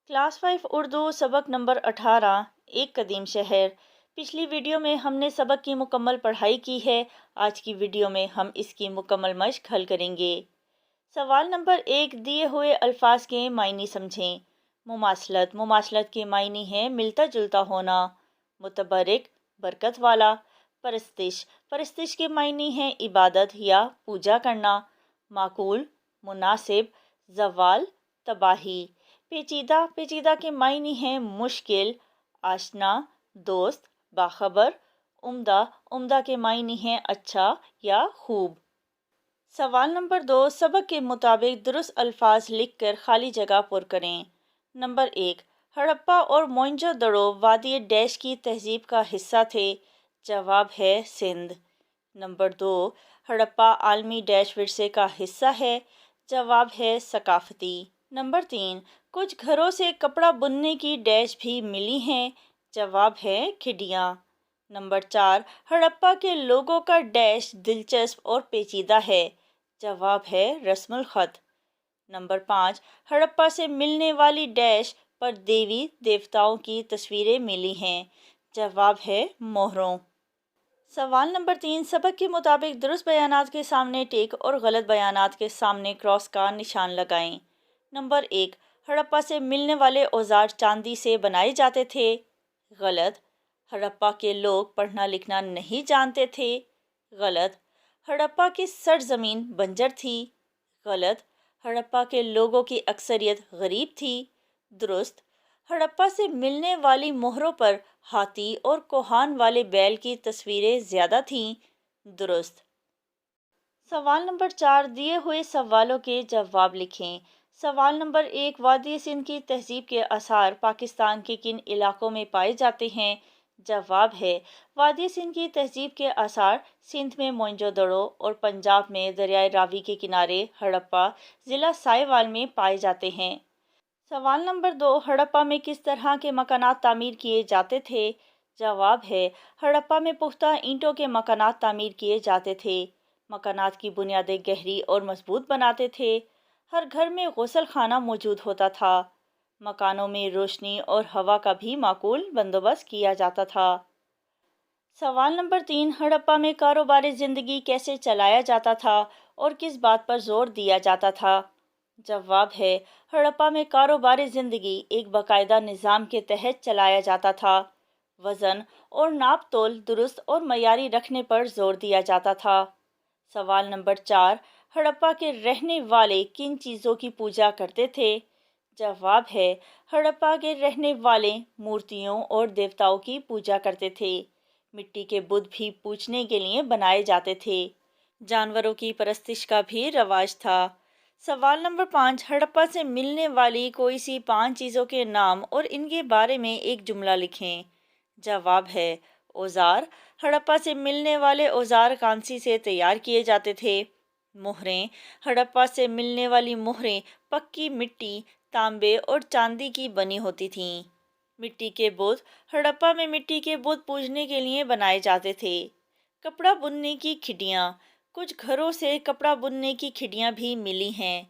Class 5 Urdu سبق number 18 ایک قدیم شہر۔ پچھلی ویڈیو میں ہم نے سبق کی مکمل پڑھائی کی ہے۔ آج کی ویڈیو میں ہم اس کی مکمل مشق حل کریں گے۔ سوال نمبر 1، دیے ہوئے الفاظ کے معنی سمجھیں۔ مماثلت کے معنی ہیں ملتا جلتا ہونا، متبرک برکت والا، پرستش کے معنی ہیں عبادت یا پوجا کرنا، معقول مناسب، زوال تباہی، پیچیدہ کے معنی ہیں مشکل، آشنا دوست، باخبر، عمدہ کے معنی ہیں اچھا یا خوب۔ سوال نمبر 2، سبق کے مطابق درست الفاظ لکھ کر خالی جگہ پر کریں۔ نمبر 1، ہڑپا اور موئنجو دڑو وادی ڈیش کی تہذیب کا حصہ تھے۔ جواب ہے سندھ۔ نمبر 2، ہڑپا عالمی ڈیش ورثے کا حصہ ہے۔ جواب ہے ثقافتی۔ نمبر 3، کچھ گھروں سے کپڑا بننے کی ڈیش بھی ملی ہیں۔ جواب ہے کھڈیاں۔ نمبر 4، ہڑپا کے لوگوں کا ڈیش دلچسپ اور پیچیدہ ہے۔ جواب ہے رسم الخط۔ نمبر 5، ہڑپا سے ملنے والی ڈیش پر دیوی دیوتاؤں کی تصویریں ملی ہیں۔ جواب ہے مہروں۔ سوال نمبر 3، سبق کے مطابق درست بیانات کے سامنے ٹک اور غلط بیانات کے سامنے کراس کا نشان لگائیں۔ نمبر 1، ہڑپا سے ملنے والے اوزار چاندی سے بنائے جاتے تھے۔ غلط۔ ہڑپا کے لوگ پڑھنا لکھنا نہیں جانتے تھے۔ غلط۔ ہڑپا کی سرزمین بنجر تھی۔ غلط۔ ہڑپا کے لوگوں کی اکثریت غریب تھی۔ درست۔ ہڑپا سے ملنے والی مہروں پر ہاتھی اور کوہان والے بیل کی تصویریں زیادہ تھیں۔ درست۔ سوال نمبر 4، دیے ہوئے سوالوں کے جواب لکھیں۔ سوال نمبر 1، وادی سندھ کی تہذیب کے آثار پاکستان کے کن علاقوں میں پائے جاتے ہیں؟ جواب ہے وادی سندھ کی تہذیب کے آثار سندھ میں موئنجو دڑو اور پنجاب میں دریائے راوی کے کنارے ہڑپا ضلع سائیوال میں پائے جاتے ہیں۔ سوال نمبر 2، ہڑپا میں کس طرح کے مکانات تعمیر کیے جاتے تھے؟ جواب ہے ہڑپا میں پختہ اینٹوں کے مکانات تعمیر کیے جاتے تھے۔ مکانات کی بنیادیں گہری اور مضبوط بناتے تھے۔ ہر گھر میں غسل خانہ موجود ہوتا تھا۔ مکانوں میں روشنی اور ہوا کا بھی معقول بندوبست کیا جاتا تھا۔ سوال نمبر 3، ہڑپا میں کاروبار زندگی کیسے چلایا جاتا تھا اور کس بات پر زور دیا جاتا تھا؟ جواب ہے ہڑپا میں کاروبار زندگی ایک باقاعدہ نظام کے تحت چلایا جاتا تھا۔ وزن اور ناپ تول درست اور معیاری رکھنے پر زور دیا جاتا تھا۔ سوال نمبر 4، ہڑپا کے رہنے والے کن چیزوں کی پوجا کرتے تھے؟ جواب ہے ہڑپا کے رہنے والے مورتیوں اور دیوتاؤں کی پوجا کرتے تھے۔ مٹی کے بت بھی پوجنے کے لیے بنائے جاتے تھے۔ جانوروں کی پرستش کا بھی رواج تھا۔ سوال نمبر 5، ہڑپا سے ملنے والی کوئی سی 5 چیزوں کے نام اور ان کے بارے میں ایک جملہ لکھیں۔ جواب ہے اوزار۔ ہڑپا سے ملنے والے اوزار کانسی سے تیار کیے جاتے تھے۔ مہریں۔ ہڑپا سے ملنے والی مہریں پکی مٹی، تانبے اور چاندی کی بنی ہوتی تھیں۔ مٹی کے بت۔ ہڑپا میں مٹی کے بت پوجنے کے لیے بنائے جاتے تھے۔ کپڑا بننے کی کھڈیاں۔ کچھ گھروں سے کپڑا بننے کی کھڈیاں بھی ملی ہیں۔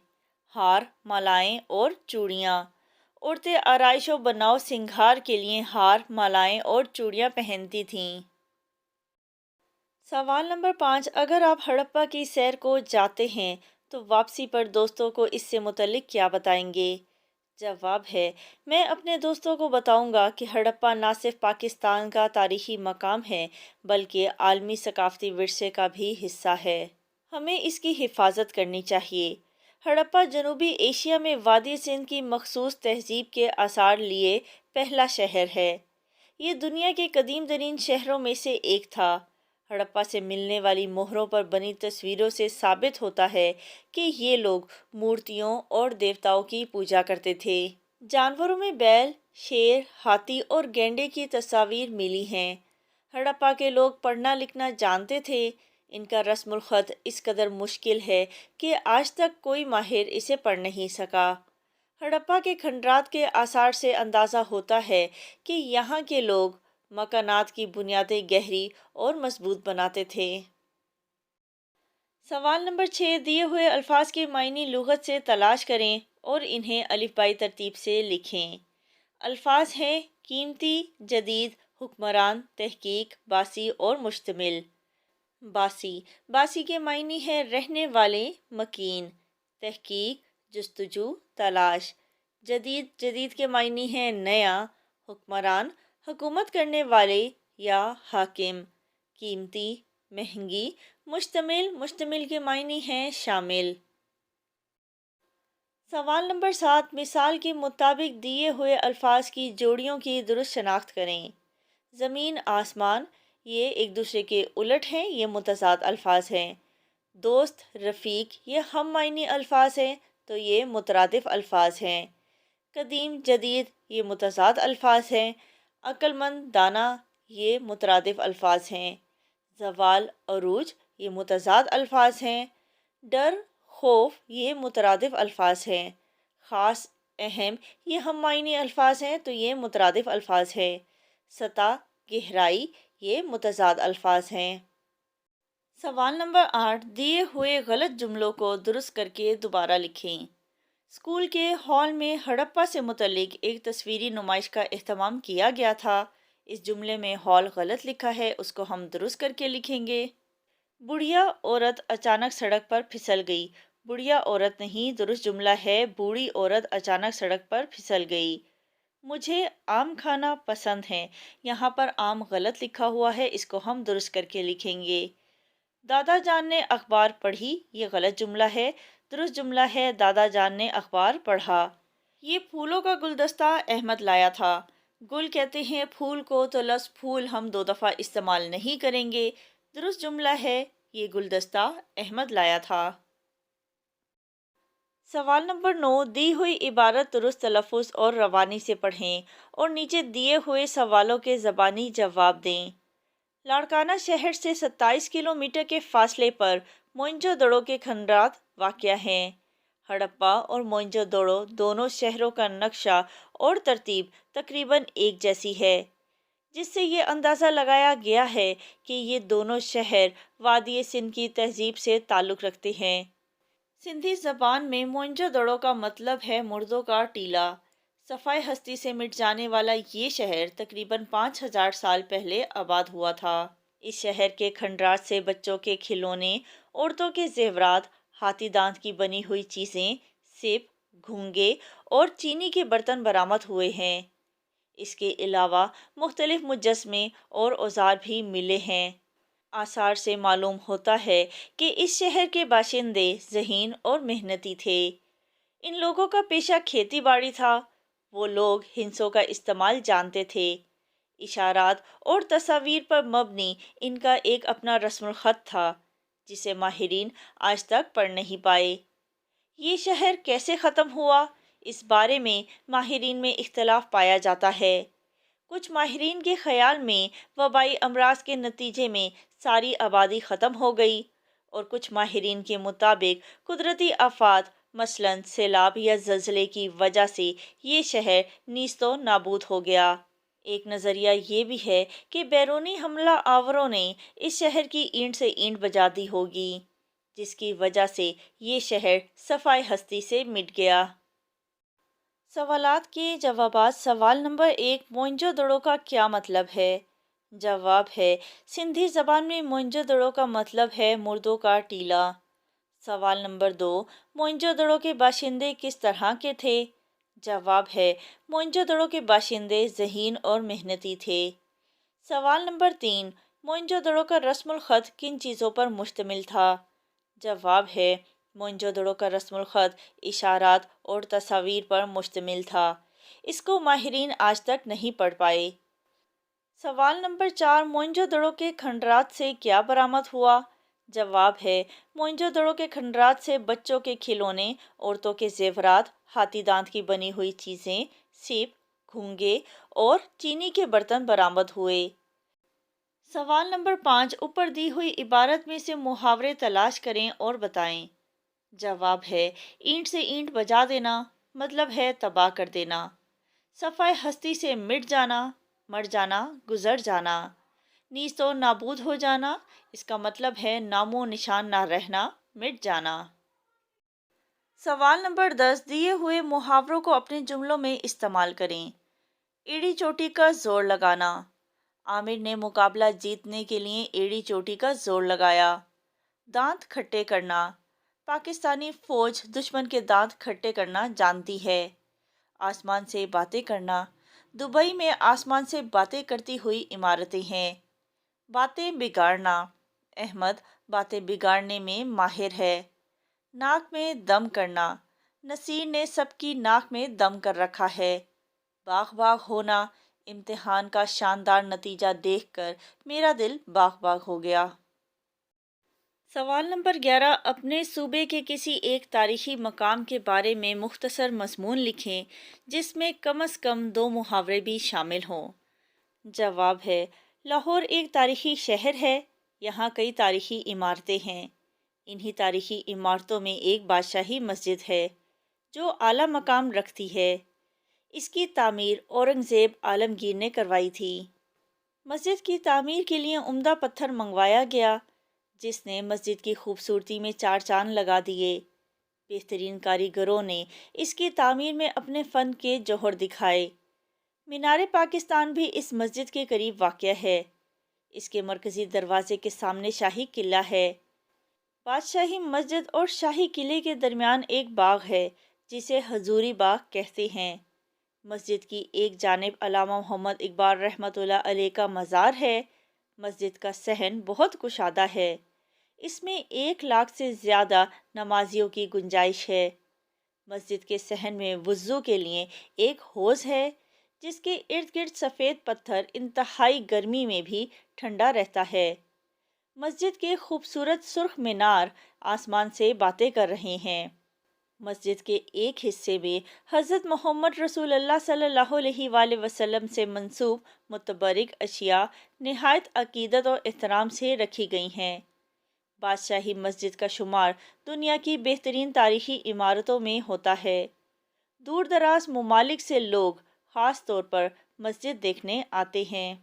ہار، مالائیں اور چوڑیاں۔ عورتیں آرائش و بناؤ سنگھار کے لیے ہار، مالائیں اور چوڑیاں پہنتی تھیں۔ سوال نمبر 5، اگر آپ ہڑپا کی سیر کو جاتے ہیں تو واپسی پر دوستوں کو اس سے متعلق کیا بتائیں گے؟ جواب ہے میں اپنے دوستوں کو بتاؤں گا کہ ہڑپا نہ صرف پاکستان کا تاریخی مقام ہے بلکہ عالمی ثقافتی ورثے کا بھی حصہ ہے۔ ہمیں اس کی حفاظت کرنی چاہیے۔ ہڑپا جنوبی ایشیا میں وادی سندھ کی مخصوص تہذیب کے آثار لیے پہلا شہر ہے۔ یہ دنیا کے قدیم ترین شہروں میں سے ایک تھا۔ ہڑپا سے ملنے والی مہروں پر بنی تصویروں سے ثابت ہوتا ہے کہ یہ لوگ مورتیوں اور دیوتاؤں کی پوجا کرتے تھے۔ جانوروں میں بیل، شیر، ہاتھی اور گینڈے کی تصاویر ملی ہیں۔ ہڑپا کے لوگ پڑھنا لکھنا جانتے تھے۔ ان کا رسم الخط اس قدر مشکل ہے کہ آج تک کوئی ماہر اسے پڑھ نہیں سکا۔ ہڑپا کے کھنڈرات کے آثار سے اندازہ ہوتا ہے کہ یہاں کے لوگ مکانات کی بنیادیں گہری اور مضبوط بناتے تھے۔ سوال نمبر 6، دیے ہوئے الفاظ کے معنی لغت سے تلاش کریں اور انہیں الفبائی ترتیب سے لکھیں۔ الفاظ ہیں قیمتی، جدید، حکمران، تحقیق، باسی اور مشتمل۔ باسی، باسی کے معنی ہے رہنے والے، مکین۔ تحقیق، جستجو، تلاش۔ جدید، جدید کے معنی ہے نیا۔ حکمران، حکومت کرنے والے یا حاکم۔ قیمتی، مہنگی۔ مشتمل، مشتمل کے معنی ہیں شامل۔ سوال نمبر 7، مثال کے مطابق دیے ہوئے الفاظ کی جوڑیوں کی درست شناخت کریں۔ زمین، آسمان، یہ ایک دوسرے کے الٹ ہیں، یہ متضاد الفاظ ہیں۔ دوست، رفیق، یہ ہم معنی الفاظ ہیں تو یہ مترادف الفاظ ہیں۔ قدیم، جدید، یہ متضاد الفاظ ہیں۔ عقل مند، دانا، یہ مترادف الفاظ ہیں۔ زوال، عروج، یہ متضاد الفاظ ہیں۔ ڈر، خوف، یہ مترادف الفاظ ہیں۔ خاص، اہم، یہ ہم معنی الفاظ ہیں تو یہ مترادف الفاظ ہیں۔ سطح، گہرائی، یہ متضاد الفاظ ہیں۔ سوال نمبر 8، دیے ہوئے غلط جملوں کو درست کر کے دوبارہ لکھیں۔ اسکول کے ہال میں ہڑپا سے متعلق ایک تصویری نمائش کا اہتمام کیا گیا تھا۔ اس جملے میں ہال غلط لکھا ہے، اس کو ہم درست کر کے لکھیں گے۔ بڑھیا عورت اچانک سڑک پر پھسل گئی۔ بڑھیا عورت نہیں، درست جملہ ہے بوڑھی عورت اچانک سڑک پر پھسل گئی۔ مجھے آم کھانا پسند ہے، یہاں پر آم غلط لکھا ہوا ہے، اس کو ہم درست کر کے لکھیں گے۔ دادا جان نے اخبار پڑھی، یہ غلط جملہ ہے، درست جملہ ہے دادا جان نے اخبار پڑھا۔ یہ پھولوں کا گلدستہ احمد لایا تھا۔ گل کہتے ہیں پھول کو تو لفظ پھول ہم 2 دفعہ استعمال نہیں کریں گے، درست جملہ ہے یہ گلدستہ احمد لایا تھا۔ سوال نمبر 9، دی ہوئی عبارت درست تلفظ اور روانی سے پڑھیں اور نیچے دیے ہوئے سوالوں کے زبانی جواب دیں۔ لاڑکانہ شہر سے 27 کلومیٹر کے فاصلے پر موئنجو دڑو کے کھنڈرات واقع ہیں۔ ہڑپا اور موئنجو دڑو دونوں شہروں کا نقشہ اور ترتیب تقریباً ایک جیسی ہے، جس سے یہ اندازہ لگایا گیا ہے کہ یہ دونوں شہر وادی سندھ کی تہذیب سے تعلق رکھتے ہیں۔ سندھی زبان میں موئنجو دڑو کا مطلب ہے مردوں کا ٹیلہ۔ صفائے ہستی سے مٹ جانے والا یہ شہر تقریباً 5000 سال پہلے آباد ہوا تھا۔ اس شہر کے کھنڈرات سے بچوں کے کھلونے، عورتوں کے زیورات، ہاتھی دانت کی بنی ہوئی چیزیں، سپ، گھونگے اور چینی کے برتن برآمد ہوئے ہیں۔ اس کے علاوہ مختلف مجسمے اور اوزار بھی ملے ہیں۔ آثار سے معلوم ہوتا ہے کہ اس شہر کے باشندے ذہین اور محنتی تھے۔ ان لوگوں کا پیشہ کھیتی باڑی تھا۔ وہ لوگ ہندسوں کا استعمال جانتے تھے۔ اشارات اور تصاویر پر مبنی ان کا ایک اپنا رسم الخط تھا، جسے ماہرین آج تک پڑھ نہیں پائے۔ یہ شہر کیسے ختم ہوا، اس بارے میں ماہرین میں اختلاف پایا جاتا ہے۔ کچھ ماہرین کے خیال میں وبائی امراض کے نتیجے میں ساری آبادی ختم ہو گئی، اور کچھ ماہرین کے مطابق قدرتی آفات مثلاً سیلاب یا زلزلے کی وجہ سے یہ شہر نیست و نابود ہو گیا۔ ایک نظریہ یہ بھی ہے کہ بیرونی حملہ آوروں نے اس شہر کی اینٹ سے اینٹ بجا دی ہوگی، جس کی وجہ سے یہ شہر صفائے ہستی سے مٹ گیا۔ سوالات کے جوابات۔ سوال نمبر 1، موئنجو دڑو کا کیا مطلب ہے؟ جواب ہے، سندھی زبان میں موئنجو دڑو کا مطلب ہے مردوں کا ٹیلہ۔ سوال نمبر 2، موئنجو دڑو کے باشندے کس طرح کے تھے؟ جواب ہے، موئنجو دڑو کے باشندے ذہین اور محنتی تھے۔ سوال نمبر 3، موئنجو دڑو کا رسم الخط کن چیزوں پر مشتمل تھا؟ جواب ہے، موئنجو دڑو کا رسم الخط اشارات اور تصاویر پر مشتمل تھا۔ اس کو ماہرین آج تک نہیں پڑھ پائے۔ سوال نمبر 4، موئنجو دڑو کے کھنڈرات سے کیا برآمد ہوا؟ جواب ہے، موئنجو دڑو کے کھنڈرات سے بچوں کے کھلونے، عورتوں کے زیورات، ہاتھی دانت کی بنی ہوئی چیزیں، سیپ، گھونگے اور چینی کے برتن برآمد ہوئے۔ سوال نمبر 5، اوپر دی ہوئی عبارت میں سے محاورے تلاش کریں اور بتائیں۔ جواب ہے، اینٹ سے اینٹ بجا دینا، مطلب ہے تباہ کر دینا۔ صفائے ہستی سے مٹ جانا، مر جانا، گزر جانا۔ نیست و نابود ہو جانا، اس کا مطلب ہے نام و نشان نہ رہنا، مٹ جانا۔ سوال نمبر 10 دیے ہوئے محاوروں کو اپنے جملوں میں استعمال کریں۔ ایڑی چوٹی کا زور لگانا۔ عامر نے مقابلہ جیتنے کے لیے ایڑی چوٹی کا زور لگایا۔ دانت کھٹے کرنا۔ پاکستانی فوج دشمن کے دانت کھٹے کرنا جانتی ہے۔ آسمان سے باتیں کرنا۔ دبئی میں آسمان سے باتیں کرتی ہوئی عمارتیں ہیں۔ باتیں بگاڑنا۔ احمد باتیں بگاڑنے میں ماہر ہے۔ ناک میں دم کرنا۔ نصیر نے سب کی ناک میں دم کر رکھا ہے۔ باغ باغ ہونا۔ امتحان کا شاندار نتیجہ دیکھ کر میرا دل باغ باغ ہو گیا۔ سوال نمبر 11 اپنے صوبے کے کسی ایک تاریخی مقام کے بارے میں مختصر مضمون لکھیں جس میں کم از کم 2 محاورے بھی شامل ہوں۔ جواب ہے، لاہور ایک تاریخی شہر ہے۔ یہاں کئی تاریخی عمارتیں ہیں۔ انہی تاریخی عمارتوں میں ایک بادشاہی مسجد ہے جو اعلیٰ مقام رکھتی ہے۔ اس کی تعمیر اورنگزیب عالمگیر نے کروائی تھی۔ مسجد کی تعمیر کے لیے عمدہ پتھر منگوایا گیا جس نے مسجد کی خوبصورتی میں 4 چاند لگا دیے۔ بہترین کاریگروں نے اس کی تعمیر میں اپنے فن کے جوہر دکھائے۔ مینار پاکستان بھی اس مسجد کے قریب واقع ہے۔ اس کے مرکزی دروازے کے سامنے شاہی قلعہ ہے۔ بادشاہی مسجد اور شاہی قلعے کے درمیان ایک باغ ہے جسے حضوری باغ کہتے ہیں۔ مسجد کی ایک جانب علامہ محمد اقبال رحمۃ اللہ علیہ کا مزار ہے۔ مسجد کا صحن بہت کشادہ ہے۔ اس میں 1 لاکھ سے زیادہ نمازیوں کی گنجائش ہے۔ مسجد کے صحن میں وضو کے لیے ایک حوض ہے جس کے ارد گرد سفید پتھر انتہائی گرمی میں بھی ٹھنڈا رہتا ہے۔ مسجد کے خوبصورت سرخ مینار آسمان سے باتیں کر رہے ہیں۔ مسجد کے ایک حصے میں حضرت محمد رسول اللہ صلی اللہ علیہ وآلہ وسلم سے منسوب متبرک اشیاء نہایت عقیدت اور احترام سے رکھی گئی ہیں۔ بادشاہی مسجد کا شمار دنیا کی بہترین تاریخی عمارتوں میں ہوتا ہے۔ دور دراز ممالک سے لوگ خاص طور پر مسجد دیکھنے آتے ہیں۔